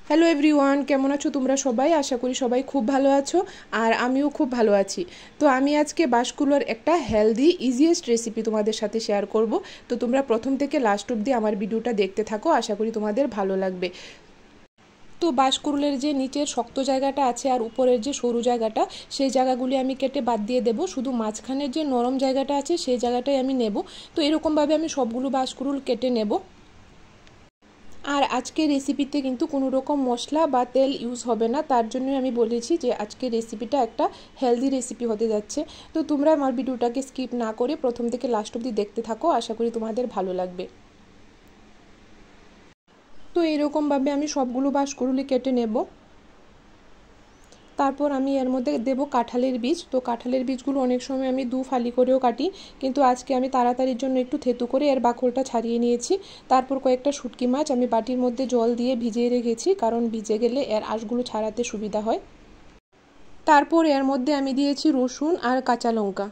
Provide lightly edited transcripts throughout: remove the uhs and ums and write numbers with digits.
Hello everyone, কেমন আছো তোমরা সবাই? আশা করি সবাই খুব ভালো আছো আর আমিও খুব ভালো আছি। তো আমি আজকে বাসকুলোর একটা হেলদি ইজিয়েস্ট রেসিপি তোমাদের সাথে শেয়ার করব। তো তোমরা প্রথম থেকে লাস্ট অবধি আমার ভিডিওটা দেখতে থাকো, আশা করি তোমাদের ভালো লাগবে। তো বাঁশকুড়ুলের যে নিচের শক্ত জায়গাটা আছে আর উপরের যে সরু জায়গাটা, সেই জায়গাগুলি আমি কেটে বাদ দিয়ে দেব। শুধু মাঝখানের যে নরম জায়গাটা আছে সেই জায়গাটাই আমি নেব। তো এরকমভাবে আমি সবগুলো বাঁশকুড়ুল কেটে নেব। আর আজকের রেসিপিতে কিন্তু কোনো রকম মশলা বা তেল ইউজ হবে না, তার জন্যই আমি বলেছি যে আজকের রেসিপিটা একটা হেলদি রেসিপি হতে যাচ্ছে। তো তোমরা আমার ভিডিওটাকে স্কিপ না করে প্রথম থেকে লাস্ট অবধি দেখতে থাকো, আশা করি তোমাদের ভালো লাগবে। তো এরকমভাবে আমি সবগুলো বাঁশকুড়ুলি কেটে নেব। তারপর আমি এর মধ্যে দেব কাঁঠালের বীজ। তো কাঁঠালের বীজগুলো অনেক সময় আমি দু ফালি করেও কাটি, কিন্তু আজকে আমি তাড়াতাড়ির জন্য একটু থেতু করে এর বাকলটা ছাড়িয়ে নিয়েছি। তারপর কয়েকটা শুটকি মাছ আমি বাটির মধ্যে জল দিয়ে ভিজিয়ে রেখেছি, কারণ ভিজে গেলে এর আঁশগুলো ছাড়াতে সুবিধা হয়। তারপর এর মধ্যে আমি দিয়েছি রসুন আর কাঁচা লঙ্কা।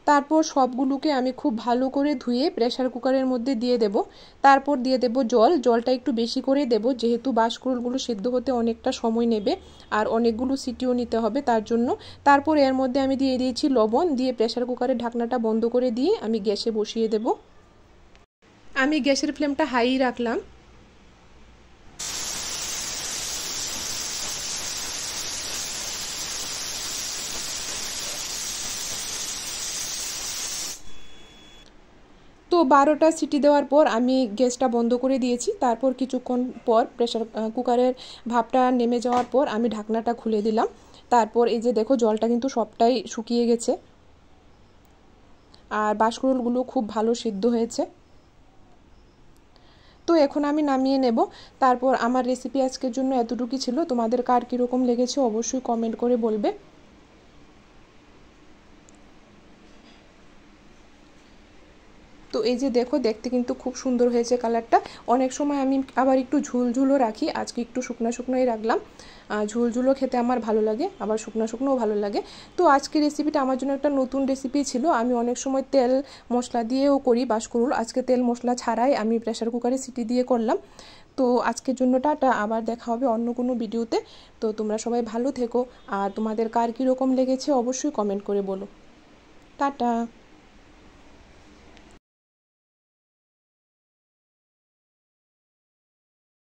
তারপর সবগুলোকে আমি খুব ভালো করে ধুয়ে প্রেসার কুকারের মধ্যে দিয়ে দেব। তারপর দিয়ে দেব জল। জলটা একটু বেশি করে দেব, যেহেতু বাঁশকুড়ুলগুলো সেদ্ধ হতে অনেকটা সময় নেবে আর অনেকগুলো সিটিও নিতে হবে তার জন্য। তারপর এর মধ্যে আমি দিয়ে দিয়েছি লবণ, দিয়ে প্রেসার কুকারের ঢাকনাটা বন্ধ করে দিয়ে আমি গ্যাসে বসিয়ে দেব। আমি গ্যাসের ফ্লেমটা হাই রাখলাম। তো 12টা সিটি দেওয়ার পর আমি গ্যাসটা বন্ধ করে দিয়েছি। তারপর কিছুক্ষণ পর প্রেসার কুকারের ভাপটা নেমে যাওয়ার পর আমি ঢাকনাটা খুলে দিলাম। তারপর এই যে দেখো, জলটা কিন্তু সবটাই শুকিয়ে গেছে আর বাঁশকুড়ুলগুলো খুব ভালো সিদ্ধ হয়েছে। তো এখন আমি নামিয়ে নেব। তারপর আমার রেসিপি আজকের জন্য এতটুকুই ছিল। তোমাদের কার কীরকম লেগেছে অবশ্যই কমেন্ট করে বলবে। তো এই যে দেখো, দেখতে কিন্তু খুব সুন্দর হয়েছে কালারটা। অনেক সময় আমি আবার একটু ঝুলঝুলও রাখি, আজকে একটু শুকনো শুকনোই রাখলাম। ঝুলঝুলও খেতে আমার ভালো লাগে, আবার শুকনো শুকনোও ভালো লাগে। তো আজকে রেসিপিটা আমার জন্য একটা নতুন রেসিপি ছিল। আমি অনেক সময় তেল মশলা দিয়েও করি বাঁশকুড়ুল, আজকে তেল মশলা ছাড়াই আমি প্রেসার কুকারে সিটি দিয়ে করলাম। তো আজকের জন্য টাটা, আবার দেখা হবে অন্য কোনো ভিডিওতে। তো তোমরা সবাই ভালো থেকো আর তোমাদের কার কীরকম লেগেছে অবশ্যই কমেন্ট করে বলো। টাটা।